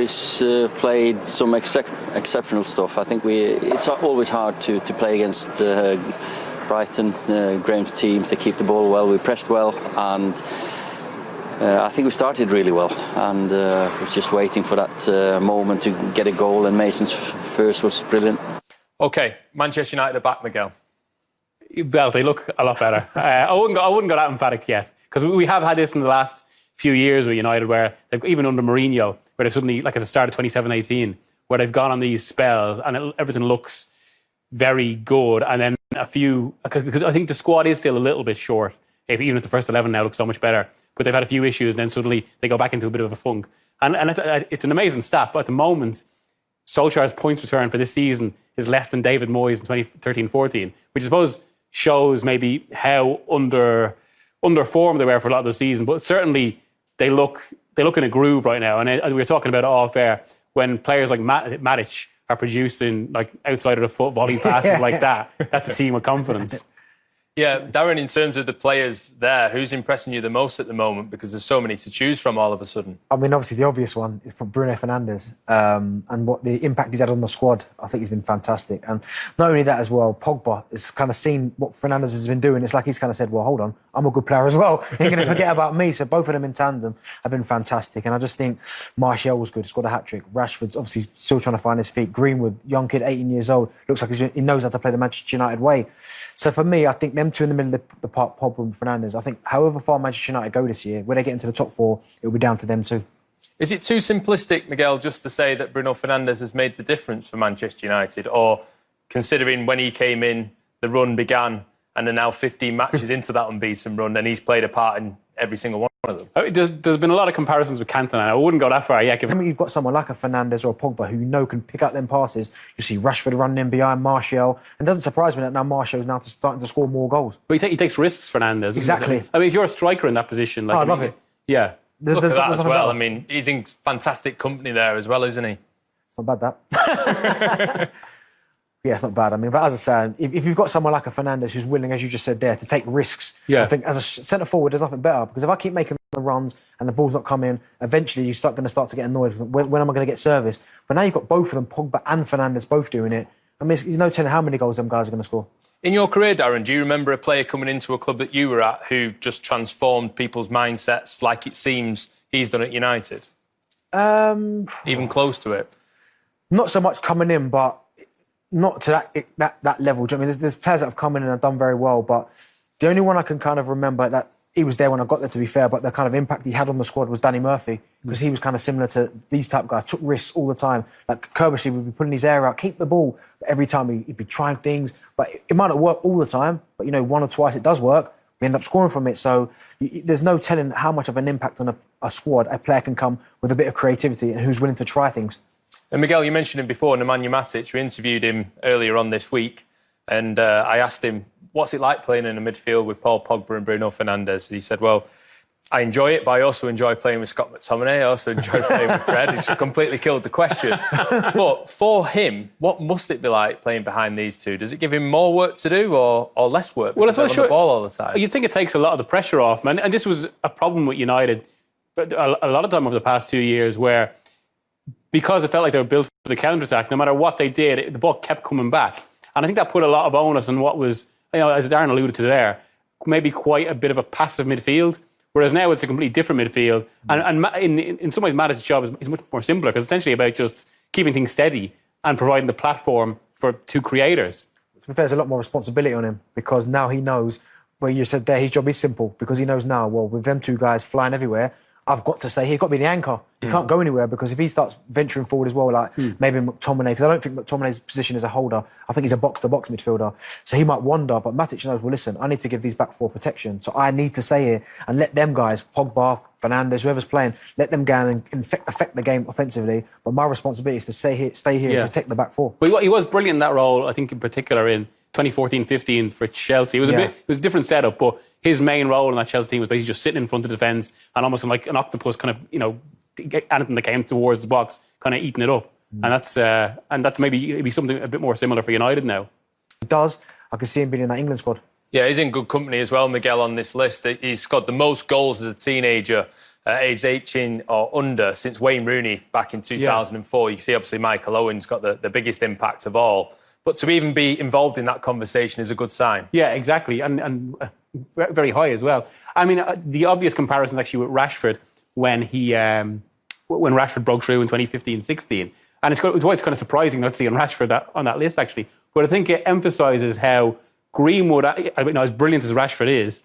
He's played some exceptional stuff. I think it's always hard to play against Brighton, Graham's team, to keep the ball well. We pressed well, and I think we started really well, and was just waiting for that moment to get a goal, and Mason's first was brilliant. OK, Manchester United are back, Miguel. Well, they look a lot better. I wouldn't go that emphatic yet, because we have had this in the last few years with United, where they've, even under Mourinho, where they suddenly, like at the start of 2017, where they've gone on these spells and everything looks very good, and then a few, because I think the squad is still a little bit short, even if the first 11 now looks so much better, but they've had a few issues, and then suddenly they go back into a bit of a funk. And it's an amazing stat, but at the moment, Solskjaer's points return for this season is less than David Moyes in 2013-14, which I suppose shows maybe how under form they were for a lot of the season, but certainly they look in a groove right now. And we were talking about it off air, when players like Matic are producing like outside of the foot volley passes like that. That's a team with confidence. Yeah, Darren, in terms of the players there, who's impressing you the most at the moment? Because there's so many to choose from all of a sudden. I mean, obviously the obvious one is from Bruno Fernandes, and what the impact he's had on the squad. I think he's been fantastic. And not only that as well, Pogba has kind of seen what Fernandes has been doing. It's like he's kind of said, well, hold on, I'm a good player as well. You're going to forget about me. So both of them in tandem have been fantastic. And I just think Martial was good, scored a hat-trick. Rashford's obviously still trying to find his feet. Greenwood, young kid, 18 years old, looks like he knows how to play the Manchester United way. So for me, I think them two in the middle of the park, Pogba and Fernandes, I think however far Manchester United go this year, when they get into the top four, it'll be down to them too. Is it too simplistic, Miguel, just to say that Bruno Fernandes has made the difference for Manchester United? Or considering when he came in, the run began, and they're now 15 matches into that unbeaten run, and he's played a part in every single one of them? There's been a lot of comparisons with Cantona. I wouldn't go that far yet. I mean, you've got someone like a Fernandes or a Pogba who you know can pick up them passes. You see Rashford running in behind Martial. And it doesn't surprise me that now Martial's now starting to score more goals. But he takes risks, Fernandes. Exactly. I mean, if you're a striker in that position... Like, I love it. Yeah. Look at that as well. I mean, he's in fantastic company there as well, isn't he? It's not bad, that. Yeah, it's not bad. I mean, but as I said, if you've got someone like a Fernandes who's willing, as you just said there, to take risks, I think as a centre-forward, there's nothing better. Because if I keep making the runs and the ball's not coming, eventually you're going to start to get annoyed. When am I going to get service? But now you've got both of them, Pogba and Fernandes, both doing it. I mean, there's no telling how many goals them guys are going to score. In your career, Darren, do you remember a player coming into a club that you were at who just transformed people's mindsets like it seems he's done at United? Even close to it? Not so much coming in, but not to that level. Do you know what I mean? There's players that have come in and have done very well, but the only one I can kind of remember that he was there when I got there, to be fair, but the kind of impact he had on the squad was Danny Murphy, because he was kind of similar to these type of guys, took risks all the time. Like Kerbishley would be putting his air out, keep the ball, but every time he'd be trying things, but it might not work all the time, but you know, one or twice it does work, we end up scoring from it. So there's no telling how much of an impact on a squad a player can come with a bit of creativity and who's willing to try things. And Miguel, you mentioned him before, Nemanja Matic. We interviewed him earlier on this week, and I asked him, what's it like playing in a midfield with Paul Pogba and Bruno Fernandes? He said, well, I enjoy it, but I also enjoy playing with Scott McTominay. I also enjoy playing with Fred. He's completely killed the question. But for him, what must it be like playing behind these two? Does it give him more work to do or less work? Well, they're on the ball all the time. You'd think it takes a lot of the pressure off, man. And this was a problem with United but a lot of time over the past 2 years where, because it felt like they were built for the counter-attack, no matter what they did, the ball kept coming back. And I think that put a lot of onus on what was, you know, as Darren alluded to there, maybe quite a bit of a passive midfield, whereas now it's a completely different midfield. And in some ways, Matic's job is much more simpler, because it's essentially about just keeping things steady and providing the platform for two creators. To be fair, there's a lot more responsibility on him, because now he knows, where you said there, his job is simple, because he knows now, well, with them two guys flying everywhere, I've got to stay here. He's got to be the anchor. He can't go anywhere, because if he starts venturing forward as well, like maybe McTominay, because I don't think McTominay's position is a holder. I think he's a box-to-box midfielder. So he might wander, but Matic knows, well, listen, I need to give these back four protection. So I need to stay here and let them guys, Pogba, Fernandes, whoever's playing, let them go and affect the game offensively. But my responsibility is to stay here and protect the back four. But he was brilliant in that role, I think, in particular in 2014-15 for Chelsea. It was a different setup, but his main role in that Chelsea team was basically just sitting in front of the defence and almost like an octopus, kind of, you know, anything that came towards the box, kind of eating it up. And that's maybe it'd be something a bit more similar for United now. It does. I can see him being in that England squad. Yeah, he's in good company as well, Miguel, on this list. He's got the most goals as a teenager aged 18 or under since Wayne Rooney back in 2004. You see, obviously, Michael Owen's got the biggest impact of all. But to even be involved in that conversation is a good sign. Yeah, exactly. And very high as well. I mean, the obvious comparison is actually with Rashford when Rashford broke through in 2015-16. And it's kind of surprising not to see Rashford on that list, actually. But I think it emphasises how Greenwood, as brilliant as Rashford is,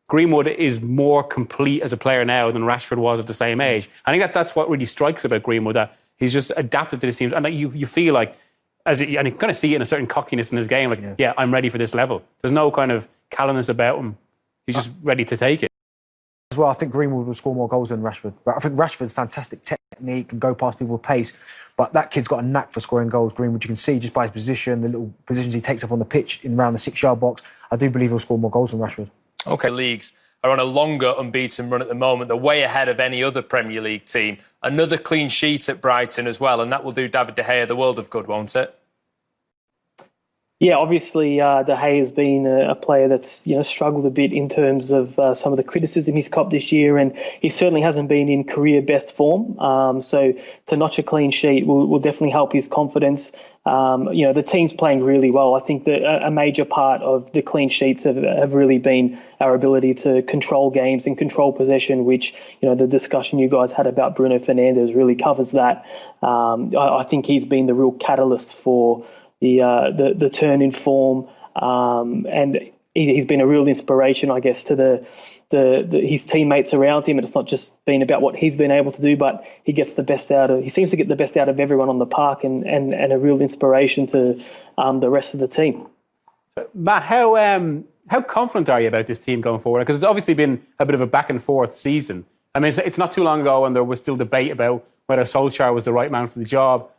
Greenwood is more complete as a player now than Rashford was at the same age. I think that's what really strikes about Greenwood, that he's just adapted to this team. And you feel like, and you kind of see it in a certain cockiness in his game, like, yeah, I'm ready for this level. There's no kind of callousness about him. He's just ready to take it. As well, I think Greenwood will score more goals than Rashford. But I think Rashford's fantastic technique, can go past people with pace. But that kid's got a knack for scoring goals. Greenwood, you can see just by his position, the little positions he takes up on the pitch in around the 6-yard box. I do believe he'll score more goals than Rashford. OK, leagues are on a longer unbeaten run at the moment. They're way ahead of any other Premier League team. Another clean sheet at Brighton as well, and that will do David De Gea the world of good, won't it? Yeah, obviously, De Gea has been a player that's struggled a bit in terms of some of the criticism he's copped this year, and he certainly hasn't been in career best form. So to notch a clean sheet will definitely help his confidence. The team's playing really well. I think that a major part of the clean sheets have really been our ability to control games and control possession, which the discussion you guys had about Bruno Fernandes really covers that. I think he's been the real catalyst for the turn in form, and he's been a real inspiration, I guess, to his teammates around him. And it's not just been about what he's been able to do, but he seems to get the best out of everyone on the park, and a real inspiration to the rest of the team. Matt, how confident are you about this team going forward? Because it's obviously been a bit of a back and forth season. I mean, it's not too long ago when there was still debate about whether Solskjaer was the right man for the job.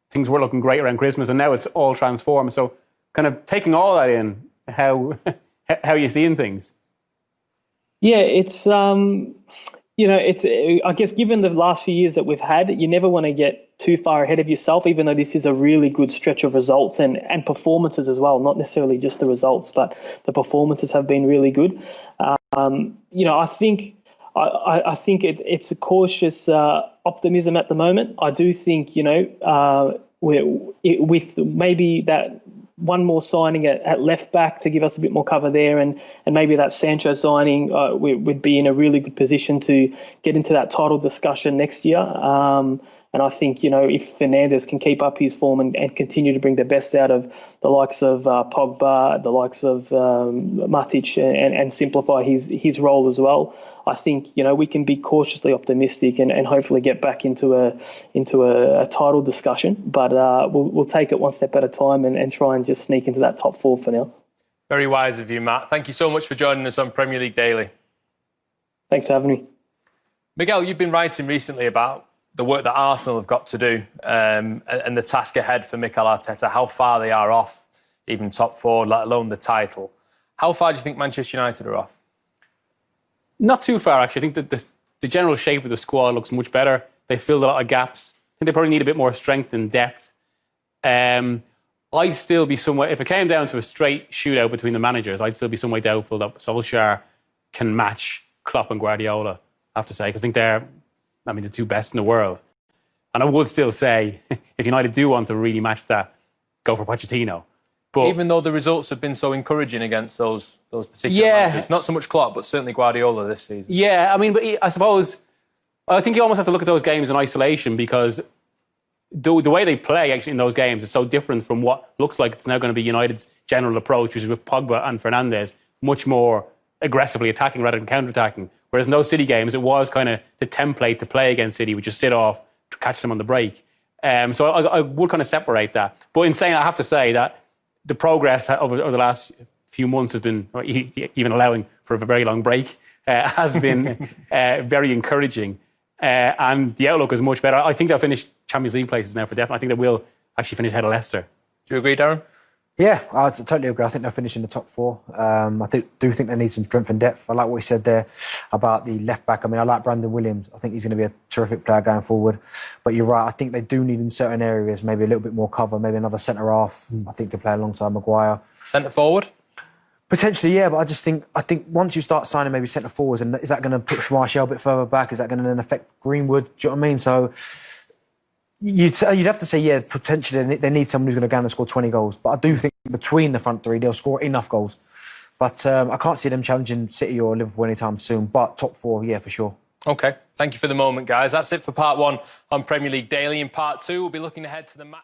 Things were looking great around Christmas, and now it's all transformed. So, kind of taking all that in, how are you seeing things? Yeah, it's I guess given the last few years that we've had, you never want to get too far ahead of yourself, even though this is a really good stretch of results and performances as well. Not necessarily just the results, but the performances have been really good. I think it's a cautious optimism at the moment. I do think, with maybe that one more signing at left back to give us a bit more cover there, and maybe that Sancho signing, we'd be in a really good position to get into that title discussion next year. And I think, if Fernandes can keep up his form and continue to bring the best out of the likes of Pogba, the likes of Matic, and simplify his role as well, I think, we can be cautiously optimistic and hopefully get back into a title discussion. But we'll take it one step at a time and try and just sneak into that top 4 for now. Very wise of you, Matt. Thank you so much for joining us on Premier League Daily. Thanks for having me. Miguel, you've been writing recently about the work that Arsenal have got to do and the task ahead for Mikel Arteta, how far they are off even top 4, let alone the title. How far do you think Manchester United are off? Not too far, actually. I think that the general shape of the squad looks much better. They filled a lot of gaps. I think they probably need a bit more strength and depth. I'd still be somewhat, if it came down to a straight shootout between the managers, I'd still be somewhat doubtful that Solskjaer can match Klopp and Guardiola, I have to say, because I think they're the two best in the world. And I would still say, if United do want to really match that, go for Pochettino. But even though the results have been so encouraging against those particular managers, not so much Klopp, but certainly Guardiola this season. Yeah, but I suppose, I think you almost have to look at those games in isolation, because the way they play actually in those games is so different from what looks like it's now going to be United's general approach, which is with Pogba and Fernandes, much more aggressively attacking rather than counter-attacking. Whereas in those City games, it was kind of the template to play against City, which is sit off to catch them on the break. So I would kind of separate that. But in saying, I have to say that the progress over the last few months has been, even allowing for a very long break, has been very encouraging. And the outlook is much better. I think they'll finish Champions League places now for definite. I think they will actually finish ahead of Leicester. Do you agree, Darren? Yeah, I totally agree. I think they'll finish in the top 4. I do think they need some strength and depth. I like what he said there about the left back. I mean, I like Brandon Williams. I think he's going to be a terrific player going forward. But you're right. I think they do need in certain areas maybe a little bit more cover, maybe another centre half. I think to play alongside Maguire. Centre forward? Potentially, yeah, but I think once you start signing maybe centre forwards, and is that going to push Martial a bit further back? Is that going to then affect Greenwood? Do you know what I mean? So you'd have to say, yeah, potentially they need someone who's going to go and score 20 goals. But I do think between the front three, they'll score enough goals. But I can't see them challenging City or Liverpool anytime soon. But top four, yeah, for sure. OK, thank you for the moment, guys. That's it for part one on Premier League Daily. In part two, we'll be looking ahead to the match.